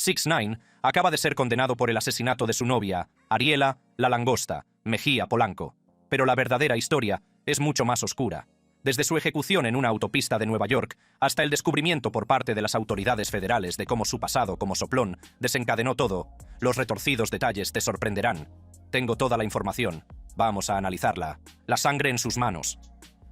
6ix9ine acaba de ser condenado por el asesinato de su novia, Ariela La Langosta Mejía Polanco. Pero la verdadera historia es mucho más oscura. Desde su ejecución en una autopista de Nueva York hasta el descubrimiento por parte de las autoridades federales de cómo su pasado como soplón desencadenó todo, los retorcidos detalles te sorprenderán. Tengo toda la información. Vamos a analizarla. La sangre en sus manos.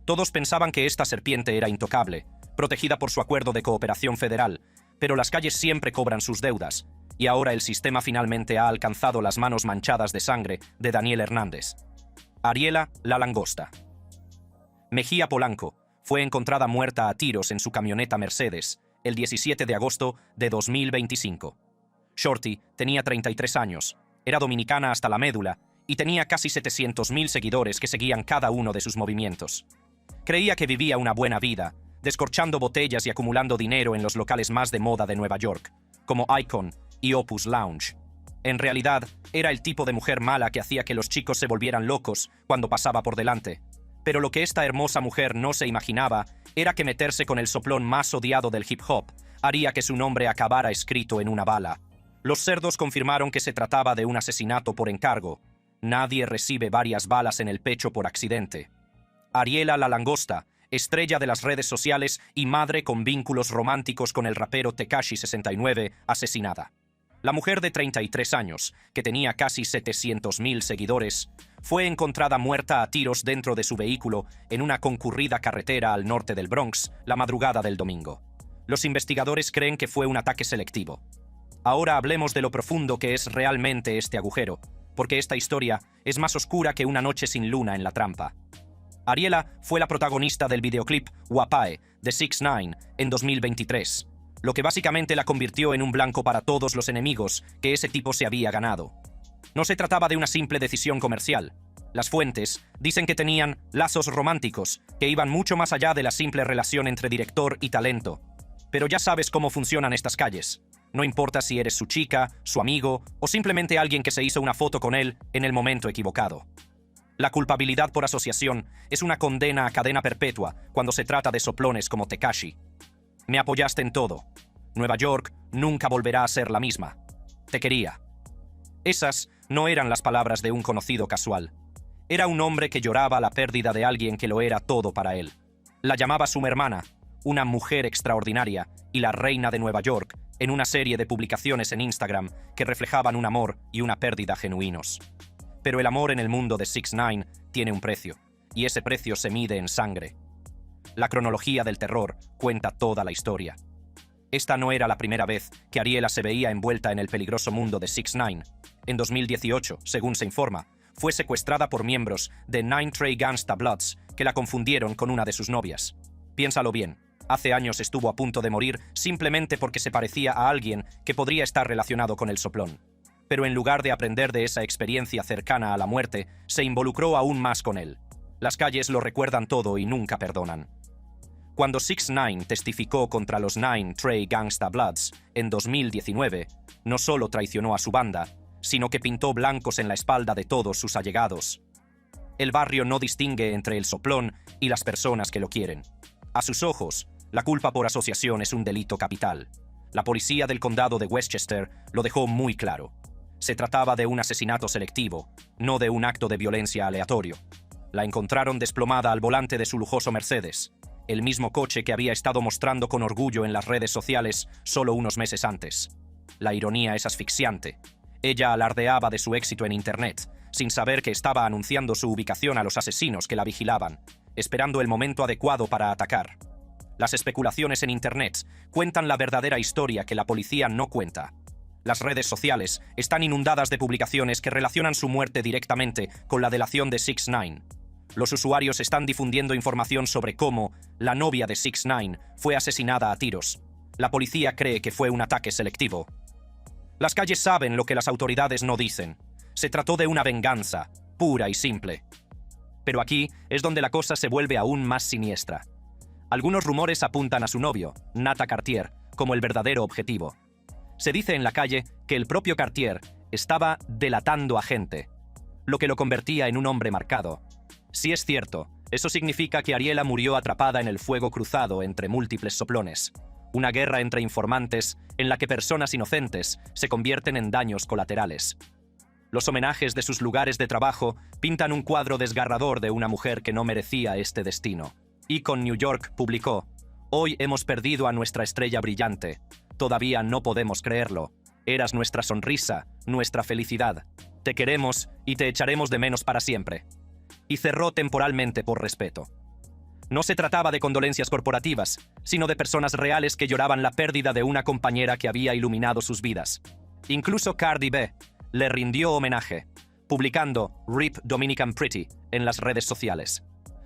Todos pensaban que esta serpiente era intocable, protegida por su acuerdo de cooperación federal, pero las calles siempre cobran sus deudas, y ahora el sistema finalmente ha alcanzado las manos manchadas de sangre de Daniel Hernández. Ariela La Langosta Mejía Polanco fue encontrada muerta a tiros en su camioneta Mercedes el 17 de agosto de 2025. Shorty tenía 33 años, era dominicana hasta la médula y tenía casi 700.000 seguidores que seguían cada uno de sus movimientos. Creía que vivía una buena vida, descorchando botellas y acumulando dinero en los locales más de moda de Nueva York, como Icon y Opus Lounge. En realidad, era el tipo de mujer mala que hacía que los chicos se volvieran locos cuando pasaba por delante. Pero lo que esta hermosa mujer no se imaginaba era que meterse con el soplón más odiado del hip hop haría que su nombre acabara escrito en una bala. Los cerdos confirmaron que se trataba de un asesinato por encargo. Nadie recibe varias balas en el pecho por accidente. Ariela La Langosta, estrella de las redes sociales y madre con vínculos románticos con el rapero Tekashi 69, asesinada. La mujer de 33 años, que tenía casi 700.000 seguidores, fue encontrada muerta a tiros dentro de su vehículo en una concurrida carretera al norte del Bronx la madrugada del domingo. Los investigadores creen que fue un ataque selectivo. Ahora hablemos de lo profundo que es realmente este agujero, porque esta historia es más oscura que una noche sin luna en la trampa. Ariela fue la protagonista del videoclip Wapae de 6ix9ine en 2023, lo que básicamente la convirtió en un blanco para todos los enemigos que ese tipo se había ganado. No se trataba de una simple decisión comercial. Las fuentes dicen que tenían lazos románticos que iban mucho más allá de la simple relación entre director y talento. Pero ya sabes cómo funcionan estas calles. No importa si eres su chica, su amigo o simplemente alguien que se hizo una foto con él en el momento equivocado. La culpabilidad por asociación es una condena a cadena perpetua cuando se trata de soplones como Tekashi. Me apoyaste en todo. Nueva York nunca volverá a ser la misma. Te quería. Esas no eran las palabras de un conocido casual. Era un hombre que lloraba la pérdida de alguien que lo era todo para él. La llamaba su hermana, una mujer extraordinaria y la reina de Nueva York, en una serie de publicaciones en Instagram que reflejaban un amor y una pérdida genuinos. Pero el amor en el mundo de 6ix9ine tiene un precio, y ese precio se mide en sangre. La cronología del terror cuenta toda la historia. Esta no era la primera vez que Ariela se veía envuelta en el peligroso mundo de 6ix9ine. En 2018, según se informa, fue secuestrada por miembros de Nine Trey Gangsta Bloods que la confundieron con una de sus novias. Piénsalo bien, hace años estuvo a punto de morir simplemente porque se parecía a alguien que podría estar relacionado con el soplón. Pero en lugar de aprender de esa experiencia cercana a la muerte, se involucró aún más con él. Las calles lo recuerdan todo y nunca perdonan. Cuando 6ix9ine testificó contra los Nine Trey Gangsta Bloods en 2019, no solo traicionó a su banda, sino que pintó blancos en la espalda de todos sus allegados. El barrio no distingue entre el soplón y las personas que lo quieren. A sus ojos, la culpa por asociación es un delito capital. La policía del condado de Westchester lo dejó muy claro. Se trataba de un asesinato selectivo, no de un acto de violencia aleatorio. La encontraron desplomada al volante de su lujoso Mercedes, el mismo coche que había estado mostrando con orgullo en las redes sociales solo unos meses antes. La ironía es asfixiante. Ella alardeaba de su éxito en Internet, sin saber que estaba anunciando su ubicación a los asesinos que la vigilaban, esperando el momento adecuado para atacar. Las especulaciones en Internet cuentan la verdadera historia que la policía no cuenta. Las redes sociales están inundadas de publicaciones que relacionan su muerte directamente con la delación de 6ix9ine. Los usuarios están difundiendo información sobre cómo la novia de 6ix9ine fue asesinada a tiros. La policía cree que fue un ataque selectivo. Las calles saben lo que las autoridades no dicen. Se trató de una venganza, pura y simple. Pero aquí es donde la cosa se vuelve aún más siniestra. Algunos rumores apuntan a su novio, Nata Cartier, como el verdadero objetivo. Se dice en la calle que el propio Cartier estaba delatando a gente, lo que lo convertía en un hombre marcado. Si es cierto, eso significa que Ariela murió atrapada en el fuego cruzado entre múltiples soplones. Una guerra entre informantes en la que personas inocentes se convierten en daños colaterales. Los homenajes de sus lugares de trabajo pintan un cuadro desgarrador de una mujer que no merecía este destino. Icon New York publicó: «Hoy hemos perdido a nuestra estrella brillante. Todavía no podemos creerlo. Eras nuestra sonrisa, nuestra felicidad. Te queremos y te echaremos de menos para siempre». Y cerró temporalmente por respeto. No se trataba de condolencias corporativas, sino de personas reales que lloraban la pérdida de una compañera que había iluminado sus vidas. Incluso Cardi B le rindió homenaje, publicando RIP Dominican Pretty en las redes sociales.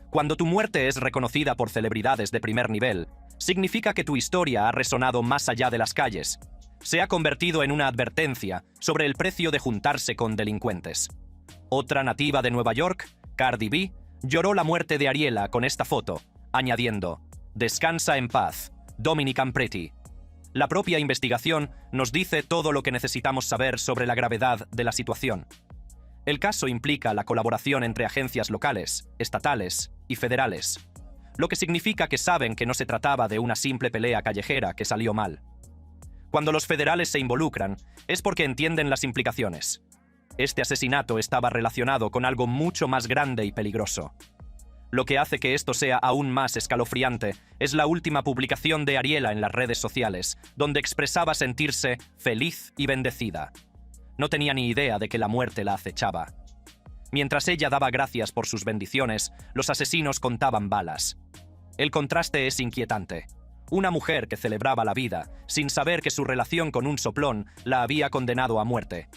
Cuando tu muerte es reconocida por celebridades de primer nivel, significa que tu historia ha resonado más allá de las calles. Se ha convertido en una advertencia sobre el precio de juntarse con delincuentes. Otra nativa de Nueva York, Cardi B, lloró la muerte de Ariela con esta foto, añadiendo: «Descansa en paz, Dominican Pretty». La propia investigación nos dice todo lo que necesitamos saber sobre la gravedad de la situación. El caso implica la colaboración entre agencias locales, estatales y federales, lo que significa que saben que no se trataba de una simple pelea callejera que salió mal. Cuando los federales se involucran, es porque entienden las implicaciones. Este asesinato estaba relacionado con algo mucho más grande y peligroso. Lo que hace que esto sea aún más escalofriante es la última publicación de Ariela en las redes sociales, donde expresaba sentirse feliz y bendecida. No tenía ni idea de que la muerte la acechaba. Mientras ella daba gracias por sus bendiciones, los asesinos contaban balas. El contraste es inquietante. Una mujer que celebraba la vida, sin saber que su relación con un soplón la había condenado a muerte.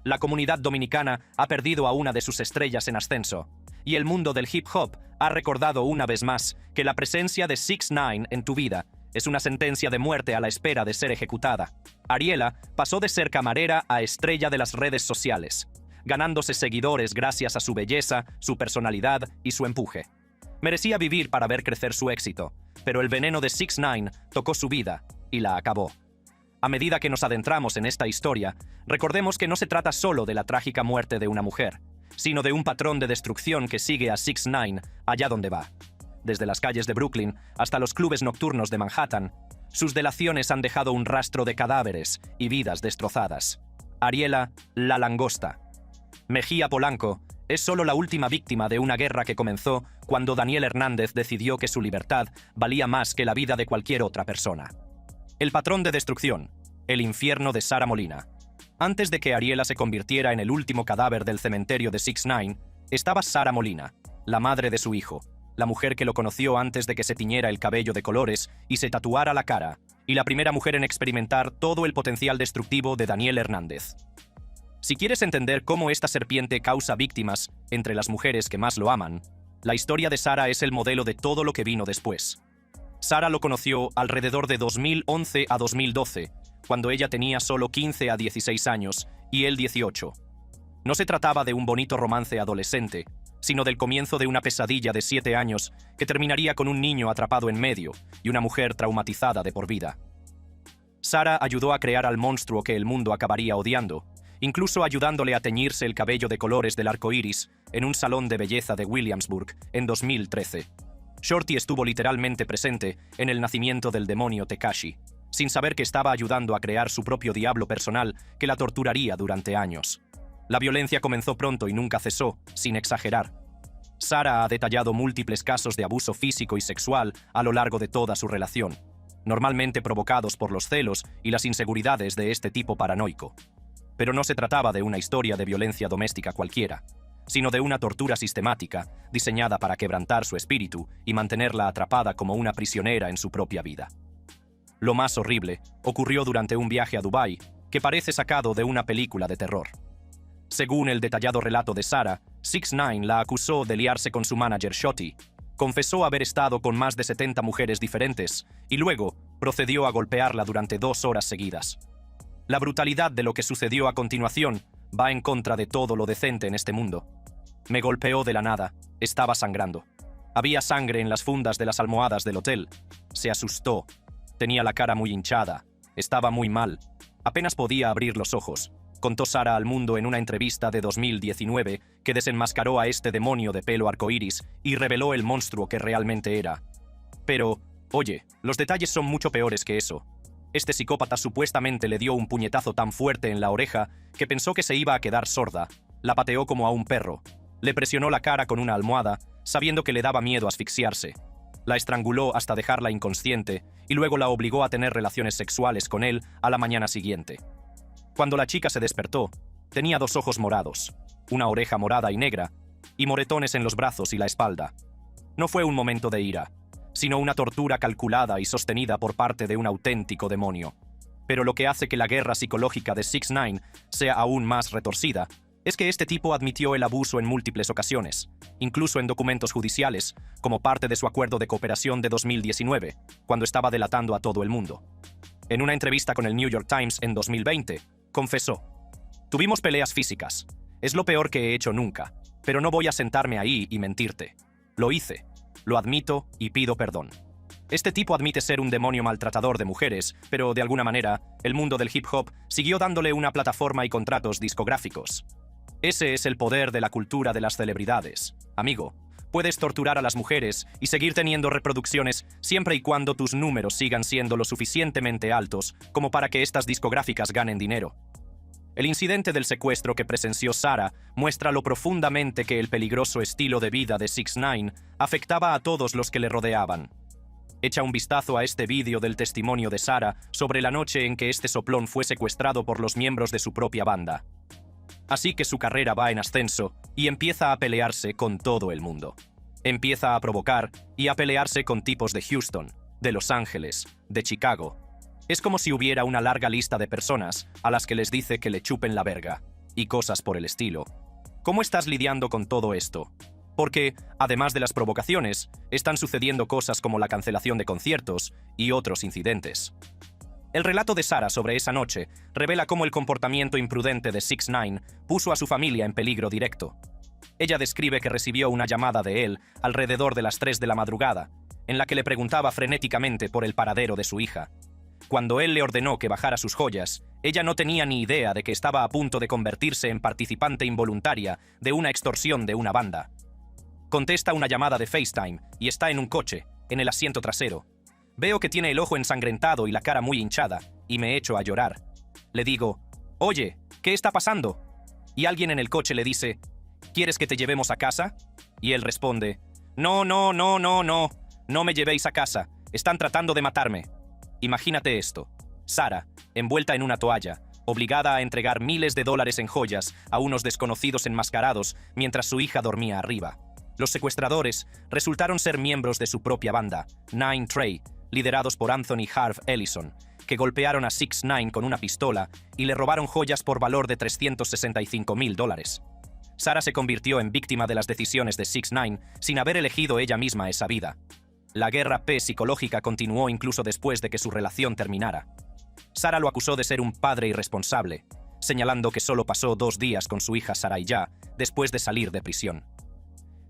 La comunidad dominicana ha perdido a una de sus estrellas en ascenso, y el mundo del hip hop ha recordado una vez más que la presencia de 6ix9ine en tu vida es una sentencia de muerte a la espera de ser ejecutada. Ariela pasó de ser camarera a estrella de las redes sociales, ganándose seguidores gracias a su belleza, su personalidad y su empuje. Merecía vivir para ver crecer su éxito, pero el veneno de 6ix9ine tocó su vida y la acabó. A medida que nos adentramos en esta historia, recordemos que no se trata solo de la trágica muerte de una mujer, sino de un patrón de destrucción que sigue a 6ix9ine allá donde va. Desde las calles de Brooklyn hasta los clubes nocturnos de Manhattan, sus delaciones han dejado un rastro de cadáveres y vidas destrozadas. Ariela, la langosta. Mejía Polanco es solo la última víctima de una guerra que comenzó cuando Daniel Hernández decidió que su libertad valía más que la vida de cualquier otra persona. El patrón de destrucción, el infierno de Sara Molina. Antes de que Ariela se convirtiera en el último cadáver del cementerio de 6ix9ine, estaba Sara Molina, la madre de su hijo, la mujer que lo conoció antes de que se tiñera el cabello de colores y se tatuara la cara, y la primera mujer en experimentar todo el potencial destructivo de Daniel Hernández. Si quieres entender cómo esta serpiente causa víctimas entre las mujeres que más lo aman, la historia de Sara es el modelo de todo lo que vino después. Sara lo conoció alrededor de 2011 a 2012, cuando ella tenía solo 15 a 16 años y él 18. No se trataba de un bonito romance adolescente, sino del comienzo de una pesadilla de 7 años que terminaría con un niño atrapado en medio y una mujer traumatizada de por vida. Sara ayudó a crear al monstruo que el mundo acabaría odiando, incluso ayudándole a teñirse el cabello de colores del arco iris en un salón de belleza de Williamsburg en 2013. Shorty estuvo literalmente presente en el nacimiento del demonio Tekashi, sin saber que estaba ayudando a crear su propio diablo personal que la torturaría durante años. La violencia comenzó pronto y nunca cesó, sin exagerar. Sara ha detallado múltiples casos de abuso físico y sexual a lo largo de toda su relación, normalmente provocados por los celos y las inseguridades de este tipo paranoico. Pero no se trataba de una historia de violencia doméstica cualquiera, sino de una tortura sistemática diseñada para quebrantar su espíritu y mantenerla atrapada como una prisionera en su propia vida. Lo más horrible ocurrió durante un viaje a Dubái, que parece sacado de una película de terror. Según el detallado relato de Sara, 6ix9ine la acusó de liarse con su manager Shotty, confesó haber estado con más de 70 mujeres diferentes y luego procedió a golpearla durante 2 horas seguidas. La brutalidad de lo que sucedió a continuación va en contra de todo lo decente en este mundo. Me golpeó de la nada, estaba sangrando. Había sangre en las fundas de las almohadas del hotel. Se asustó. Tenía la cara muy hinchada. Estaba muy mal. Apenas podía abrir los ojos, contó Sara al Mundo en una entrevista de 2019 que desenmascaró a este demonio de pelo arcoíris y reveló el monstruo que realmente era. Pero, Oye, los detalles son mucho peores que eso. Este psicópata supuestamente le dio un puñetazo tan fuerte en la oreja que pensó que se iba a quedar sorda. La pateó como a un perro. Le presionó la cara con una almohada, sabiendo que le daba miedo asfixiarse. La estranguló hasta dejarla inconsciente y luego la obligó a tener relaciones sexuales con él a la mañana siguiente. Cuando la chica se despertó, tenía 2 ojos morados, una oreja morada y negra, y moretones en los brazos y la espalda. No fue un momento de ira, sino una tortura calculada y sostenida por parte de un auténtico demonio. Pero lo que hace que la guerra psicológica de 6ix9ine sea aún más retorcida es que este tipo admitió el abuso en múltiples ocasiones, incluso en documentos judiciales, como parte de su acuerdo de cooperación de 2019, cuando estaba delatando a todo el mundo. En una entrevista con el New York Times en 2020, confesó: «Tuvimos peleas físicas. Es lo peor que he hecho nunca, pero no voy a sentarme ahí y mentirte. Lo hice, lo admito y pido perdón». Este tipo admite ser un demonio maltratador de mujeres, pero de alguna manera, el mundo del hip hop siguió dándole una plataforma y contratos discográficos. Ese es el poder de la cultura de las celebridades. Amigo, puedes torturar a las mujeres y seguir teniendo reproducciones siempre y cuando tus números sigan siendo lo suficientemente altos como para que estas discográficas ganen dinero. El incidente del secuestro que presenció Sarah muestra lo profundamente que el peligroso estilo de vida de 6ix9ine afectaba a todos los que le rodeaban. Echa un vistazo a este vídeo del testimonio de Sarah sobre la noche en que este soplón fue secuestrado por los miembros de su propia banda. Así que su carrera va en ascenso y empieza a pelearse con todo el mundo. Empieza a provocar y a pelearse con tipos de Houston, de Los Ángeles, de Chicago. Es como si hubiera una larga lista de personas a las que les dice que le chupen la verga, y cosas por el estilo. ¿Cómo estás lidiando con todo esto? Porque, además de las provocaciones, están sucediendo cosas como la cancelación de conciertos y otros incidentes. El relato de Sarah sobre esa noche revela cómo el comportamiento imprudente de 6ix9ine puso a su familia en peligro directo. Ella describe que recibió una llamada de él alrededor de las 3 de la madrugada, en la que le preguntaba frenéticamente por el paradero de su hija. Cuando él le ordenó que bajara sus joyas, ella no tenía ni idea de que estaba a punto de convertirse en participante involuntaria de una extorsión de una banda. Contesta una llamada de FaceTime y está en un coche, en el asiento trasero. Veo que tiene el ojo ensangrentado y la cara muy hinchada, y me echo a llorar. Le digo: «Oye, ¿qué está pasando?». Y alguien en el coche le dice: «¿Quieres que te llevemos a casa?». Y él responde: «No, no, no, no, no. No me llevéis a casa. Están tratando de matarme». Imagínate esto: Sarah, envuelta en una toalla, obligada a entregar miles de dólares en joyas a unos desconocidos enmascarados mientras su hija dormía arriba. Los secuestradores resultaron ser miembros de su propia banda, Nine Trey, liderados por Anthony Harv Ellison, que golpearon a 6ix9ine con una pistola y le robaron joyas por valor de $365,000. Sarah se convirtió en víctima de las decisiones de 6ix9ine sin haber elegido ella misma esa vida. La guerra psicológica continuó incluso después de que su relación terminara. Sarah lo acusó de ser un padre irresponsable, señalando que solo pasó 2 días con su hija Saraya después de salir de prisión.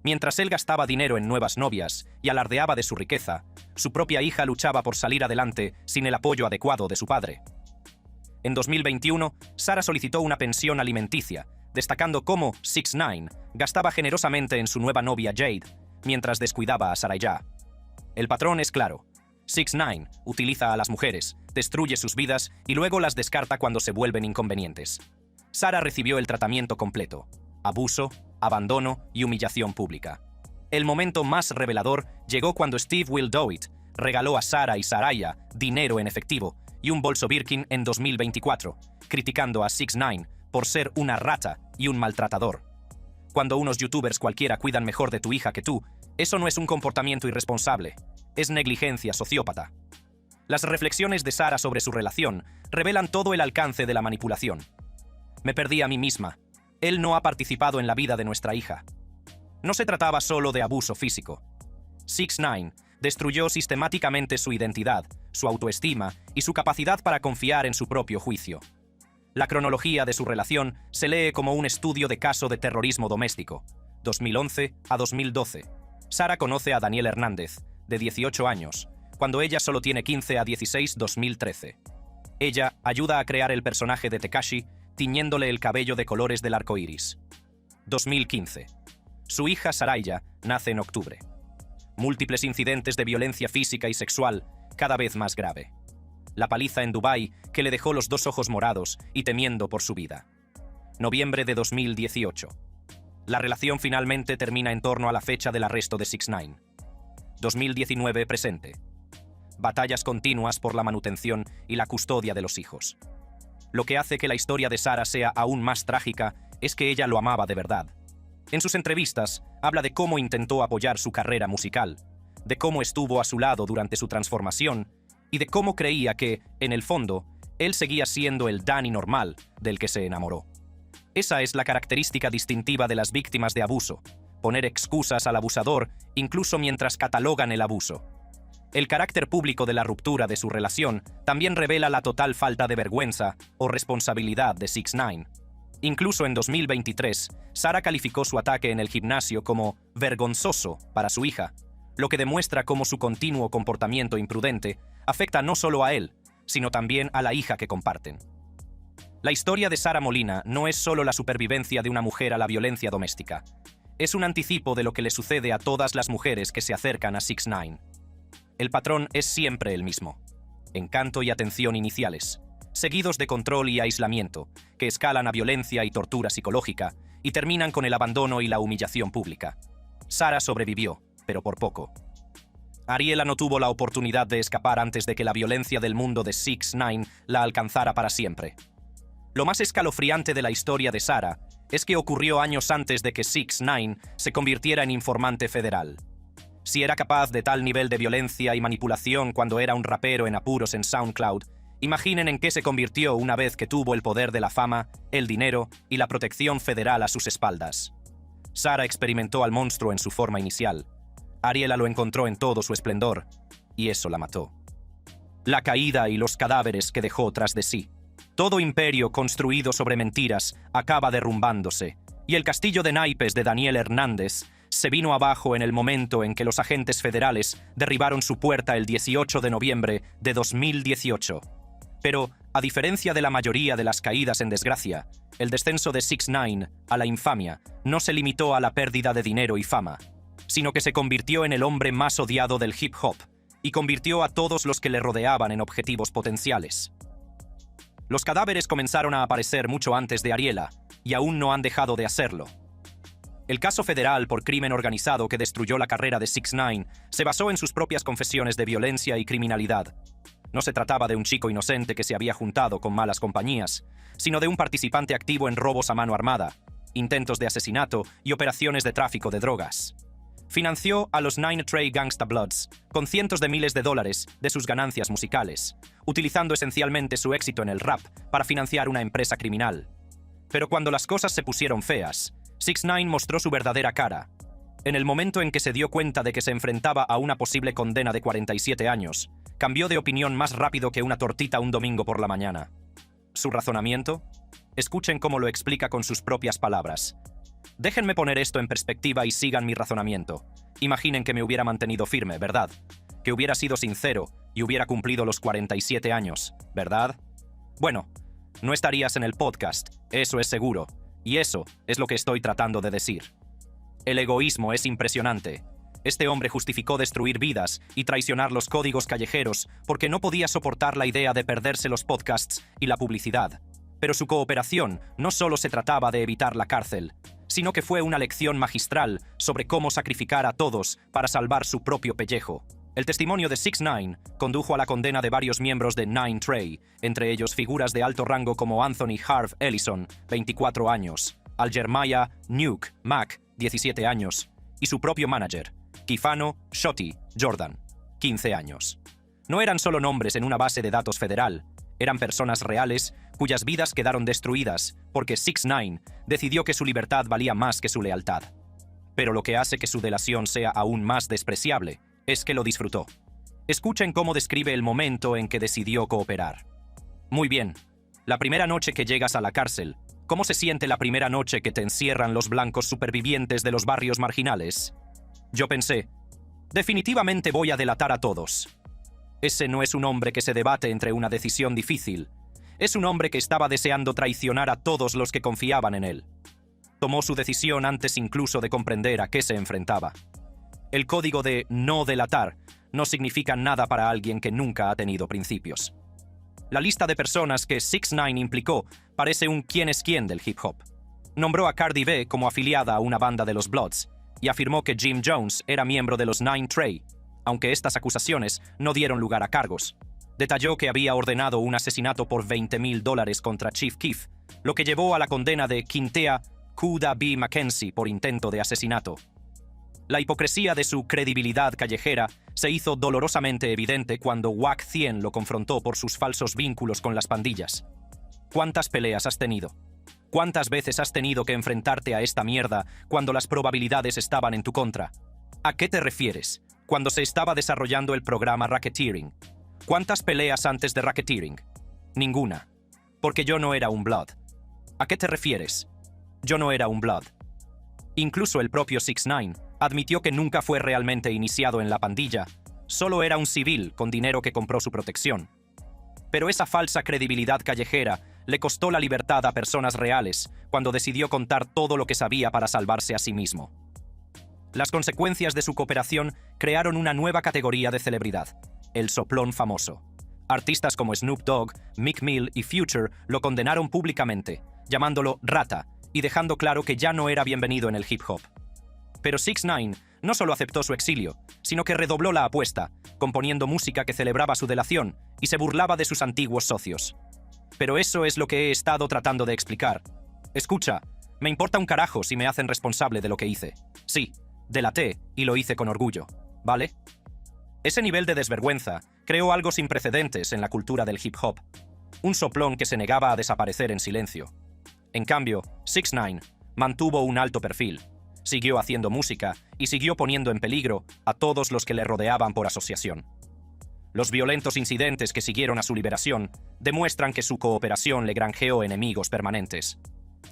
Mientras él gastaba dinero en nuevas novias y alardeaba de su riqueza, su propia hija luchaba por salir adelante sin el apoyo adecuado de su padre. En 2021, Sarah solicitó una pensión alimenticia, destacando cómo 6ix9ine gastaba generosamente en su nueva novia Jade, mientras descuidaba a Saraya. El patrón es claro: 6ix9ine utiliza a las mujeres, destruye sus vidas y luego las descarta cuando se vuelven inconvenientes. Sarah recibió el tratamiento completo: abuso, abandono y humillación pública. El momento más revelador llegó cuando Steve Will Do It regaló a Sarah y Saraya dinero en efectivo y un bolso Birkin en 2024, criticando a 6ix9ine por ser una rata y un maltratador. Cuando unos youtubers cualquiera cuidan mejor de tu hija que tú, eso no es un comportamiento irresponsable, es negligencia sociópata. Las reflexiones de Sarah sobre su relación revelan todo el alcance de la manipulación. Me perdí a mí misma. Él no ha participado en la vida de nuestra hija. No se trataba solo de abuso físico. 6ix9ine destruyó sistemáticamente su identidad, su autoestima y su capacidad para confiar en su propio juicio. La cronología de su relación se lee como un estudio de caso de terrorismo doméstico, 2011 a 2012. Sarah conoce a Daniel Hernández, de 18 años, cuando ella solo tiene 15 a 16, 2013. Ella ayuda a crear el personaje de Tekashi, tiñéndole el cabello de colores del arco iris. 2015. Su hija Saraya nace en octubre. múltiples incidentes de violencia física y sexual, cada vez más grave. La paliza en Dubái, que le dejó los 2 ojos morados y temiendo por su vida. Noviembre de 2018. La relación finalmente termina en torno a la fecha del arresto de 6ix9ine. 2019 presente. Batallas continuas por la manutención y la custodia de los hijos. Lo que hace que la historia de Sarah sea aún más trágica es que ella lo amaba de verdad. En sus entrevistas, habla de cómo intentó apoyar su carrera musical, de cómo estuvo a su lado durante su transformación y de cómo creía que, en el fondo, él seguía siendo el Danny normal del que se enamoró. Esa es la característica distintiva de las víctimas de abuso, poner excusas al abusador incluso mientras catalogan el abuso. El carácter público de la ruptura de su relación también revela la total falta de vergüenza o responsabilidad de 6ix9ine. Incluso en 2023, Sarah calificó su ataque en el gimnasio como vergonzoso para su hija, lo que demuestra cómo su continuo comportamiento imprudente afecta no solo a él, sino también a la hija que comparten. La historia de Sarah Molina no es solo la supervivencia de una mujer a la violencia doméstica. Es un anticipo de lo que le sucede a todas las mujeres que se acercan a 6ix9ine. El patrón es siempre el mismo. Encanto y atención iniciales, seguidos de control y aislamiento, que escalan a violencia y tortura psicológica y terminan con el abandono y la humillación pública. Sarah sobrevivió, pero por poco. Ariela no tuvo la oportunidad de escapar antes de que la violencia del mundo de 6ix9ine la alcanzara para siempre. Lo más escalofriante de la historia de Sarah es que ocurrió años antes de que 6ix9ine se convirtiera en informante federal. Si era capaz de tal nivel de violencia y manipulación cuando era un rapero en apuros en SoundCloud, imaginen en qué se convirtió una vez que tuvo el poder de la fama, el dinero y la protección federal a sus espaldas. Sarah experimentó al monstruo en su forma inicial. Ariela lo encontró en todo su esplendor, y eso la mató. La caída y los cadáveres que dejó tras de sí. Todo imperio construido sobre mentiras acaba derrumbándose, y el castillo de naipes de Daniel Hernández se vino abajo en el momento en que los agentes federales derribaron su puerta el 18 de noviembre de 2018. Pero, a diferencia de la mayoría de las caídas en desgracia, el descenso de 6ix9ine a la infamia no se limitó a la pérdida de dinero y fama, sino que se convirtió en el hombre más odiado del hip hop y convirtió a todos los que le rodeaban en objetivos potenciales. Los cadáveres comenzaron a aparecer mucho antes de Ariela, y aún no han dejado de hacerlo. El caso federal por crimen organizado que destruyó la carrera de 6ix9ine se basó en sus propias confesiones de violencia y criminalidad. No se trataba de un chico inocente que se había juntado con malas compañías, sino de un participante activo en robos a mano armada, intentos de asesinato y operaciones de tráfico de drogas. Financió a los 9 Trey Gangsta Bloods con cientos de miles de dólares de sus ganancias musicales, utilizando esencialmente su éxito en el rap para financiar una empresa criminal. Pero cuando las cosas se pusieron feas, 6ix9ine mostró su verdadera cara. En el momento en que se dio cuenta de que se enfrentaba a una posible condena de 47 años, cambió de opinión más rápido que una tortita un domingo por la mañana. ¿Su razonamiento? Escuchen cómo lo explica con sus propias palabras. Déjenme poner esto en perspectiva y sigan mi razonamiento. Imaginen que me hubiera mantenido firme, ¿verdad? Que hubiera sido sincero y hubiera cumplido los 47 años, ¿verdad? Bueno, no estarías en el podcast, eso es seguro, y eso es lo que estoy tratando de decir. El egoísmo es impresionante. Este hombre justificó destruir vidas y traicionar los códigos callejeros porque no podía soportar la idea de perderse los podcasts y la publicidad. Pero su cooperación no solo se trataba de evitar la cárcel, sino que fue una lección magistral sobre cómo sacrificar a todos para salvar su propio pellejo. El testimonio de 6ix9ine condujo a la condena de varios miembros de 9 Trey, entre ellos figuras de alto rango como Anthony Harv Ellison, 24 años, Al Jeremiah Nuke Mac, 17 años, y su propio manager, Kifano Shoti Jordan, 15 años. No eran solo nombres en una base de datos federal, eran personas reales cuyas vidas quedaron destruidas porque 6ix9ine decidió que su libertad valía más que su lealtad. Pero lo que hace que su delación sea aún más despreciable es que lo disfrutó. Escuchen cómo describe el momento en que decidió cooperar. Muy bien, la primera noche que llegas a la cárcel, ¿cómo se siente la primera noche que te encierran los blancos supervivientes de los barrios marginales? Yo pensé, definitivamente voy a delatar a todos. Ese no es un hombre que se debate entre una decisión difícil. Es un hombre que estaba deseando traicionar a todos los que confiaban en él. Tomó su decisión antes incluso de comprender a qué se enfrentaba. El código de no delatar no significa nada para alguien que nunca ha tenido principios. La lista de personas que 6ix9ine implicó parece un quién es quién del hip hop. Nombró a Cardi B como afiliada a una banda de los Bloods y afirmó que Jim Jones era miembro de los Nine Trey, aunque estas acusaciones no dieron lugar a cargos. Detalló que había ordenado un asesinato por $20,000 contra Chief Keef, lo que llevó a la condena de Quintea Kuda B. Mackenzie por intento de asesinato. La hipocresía de su credibilidad callejera se hizo dolorosamente evidente cuando Wack 100 lo confrontó por sus falsos vínculos con las pandillas. ¿Cuántas peleas has tenido? ¿Cuántas veces has tenido que enfrentarte a esta mierda cuando las probabilidades estaban en tu contra? ¿A qué te refieres? Cuando se estaba desarrollando el programa Racketeering. ¿Cuántas peleas antes de Racketeering? Ninguna. Porque yo no era un Blood. ¿A qué te refieres? Yo no era un Blood. Incluso el propio 6ix9ine admitió que nunca fue realmente iniciado en la pandilla, solo era un civil con dinero que compró su protección. Pero esa falsa credibilidad callejera le costó la libertad a personas reales cuando decidió contar todo lo que sabía para salvarse a sí mismo. Las consecuencias de su cooperación crearon una nueva categoría de celebridad, el soplón famoso. Artistas como Snoop Dogg, Meek Mill y Future lo condenaron públicamente, llamándolo rata y dejando claro que ya no era bienvenido en el hip hop. Pero 6ix9ine no solo aceptó su exilio, sino que redobló la apuesta, componiendo música que celebraba su delación y se burlaba de sus antiguos socios. Pero eso es lo que he estado tratando de explicar. Escucha, me importa un carajo si me hacen responsable de lo que hice. Sí, delaté y lo hice con orgullo, ¿vale? Ese nivel de desvergüenza creó algo sin precedentes en la cultura del hip hop. Un soplón que se negaba a desaparecer en silencio. En cambio, 6ix9ine mantuvo un alto perfil, siguió haciendo música y siguió poniendo en peligro a todos los que le rodeaban por asociación. Los violentos incidentes que siguieron a su liberación demuestran que su cooperación le granjeó enemigos permanentes.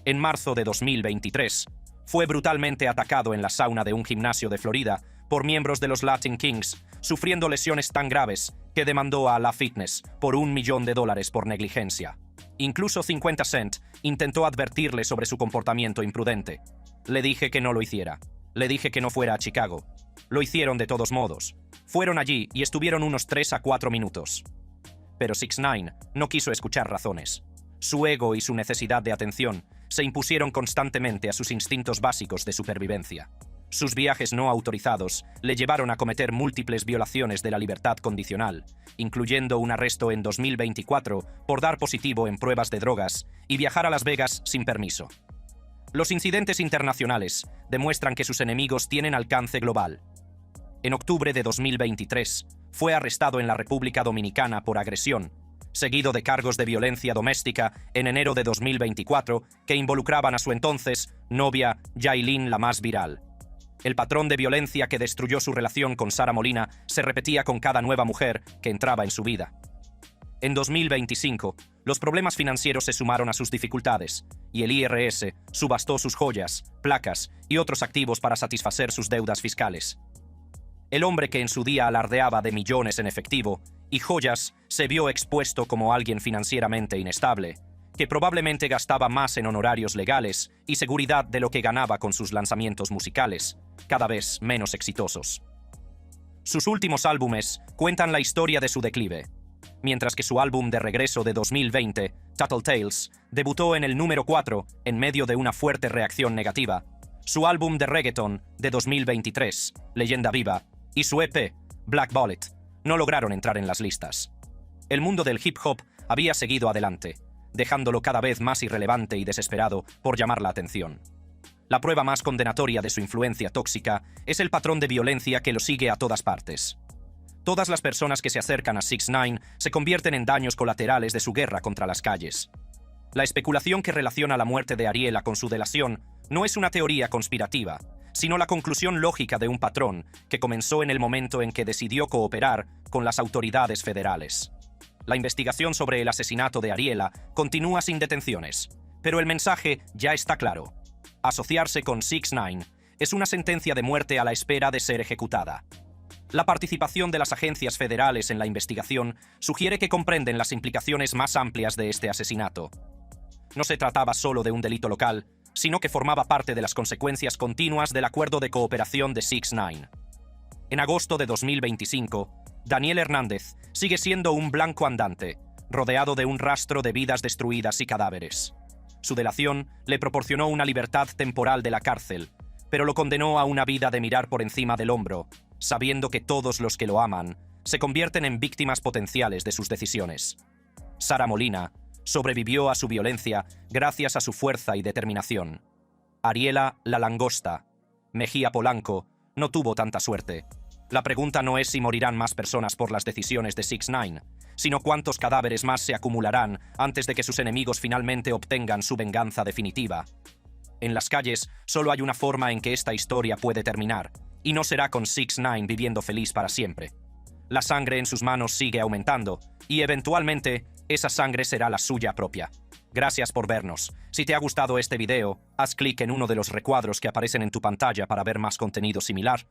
En marzo de 2023, fue brutalmente atacado en la sauna de un gimnasio de Florida por miembros de los Latin Kings, sufriendo lesiones tan graves que demandó a La Fitness por $1 millón por negligencia. Incluso 50 Cent intentó advertirle sobre su comportamiento imprudente. Le dije que no lo hiciera. Le dije que no fuera a Chicago. Lo hicieron de todos modos. Fueron allí y estuvieron unos 3 a 4 minutos. Pero 6ix9ine no quiso escuchar razones. Su ego y su necesidad de atención se impusieron constantemente a sus instintos básicos de supervivencia. Sus viajes no autorizados le llevaron a cometer múltiples violaciones de la libertad condicional, incluyendo un arresto en 2024 por dar positivo en pruebas de drogas y viajar a Las Vegas sin permiso. Los incidentes internacionales demuestran que sus enemigos tienen alcance global. En octubre de 2023, fue arrestado en la República Dominicana por agresión, seguido de cargos de violencia doméstica en enero de 2024 que involucraban a su entonces novia Yailin la más viral. El patrón de violencia que destruyó su relación con Sara Molina se repetía con cada nueva mujer que entraba en su vida. En 2025, los problemas financieros se sumaron a sus dificultades, y el IRS subastó sus joyas, placas y otros activos para satisfacer sus deudas fiscales. El hombre que en su día alardeaba de millones en efectivo y joyas se vio expuesto como alguien financieramente inestable, que probablemente gastaba más en honorarios legales y seguridad de lo que ganaba con sus lanzamientos musicales, cada vez menos exitosos. Sus últimos álbumes cuentan la historia de su declive, mientras que su álbum de regreso de 2020, Tattletales, debutó en el número 4 en medio de una fuerte reacción negativa. Su álbum de reggaeton de 2023, Leyenda Viva, y su EP, Black Bullet, no lograron entrar en las listas. El mundo del hip hop había seguido adelante, dejándolo cada vez más irrelevante y desesperado por llamar la atención. La prueba más condenatoria de su influencia tóxica es el patrón de violencia que lo sigue a todas partes. Todas las personas que se acercan a 6ix9ine se convierten en daños colaterales de su guerra contra las calles. La especulación que relaciona la muerte de Ariela con su delación no es una teoría conspirativa, sino la conclusión lógica de un patrón que comenzó en el momento en que decidió cooperar con las autoridades federales. La investigación sobre el asesinato de Ariela continúa sin detenciones, pero el mensaje ya está claro. Asociarse con 6ix9ine es una sentencia de muerte a la espera de ser ejecutada. La participación de las agencias federales en la investigación sugiere que comprenden las implicaciones más amplias de este asesinato. No se trataba solo de un delito local, sino que formaba parte de las consecuencias continuas del acuerdo de cooperación de 6ix9ine. En agosto de 2025, Daniel Hernández sigue siendo un blanco andante, rodeado de un rastro de vidas destruidas y cadáveres. Su delación le proporcionó una libertad temporal de la cárcel, pero lo condenó a una vida de mirar por encima del hombro, sabiendo que todos los que lo aman se convierten en víctimas potenciales de sus decisiones. Sara Molina sobrevivió a su violencia gracias a su fuerza y determinación. Ariela La Langosta, Mejía Polanco, no tuvo tanta suerte. La pregunta no es si morirán más personas por las decisiones de 6ix9ine, sino cuántos cadáveres más se acumularán antes de que sus enemigos finalmente obtengan su venganza definitiva. En las calles solo hay una forma en que esta historia puede terminar, y no será con 6ix9ine viviendo feliz para siempre. La sangre en sus manos sigue aumentando, y eventualmente esa sangre será la suya propia. Gracias por vernos. Si te ha gustado este video, haz clic en uno de los recuadros que aparecen en tu pantalla para ver más contenido similar.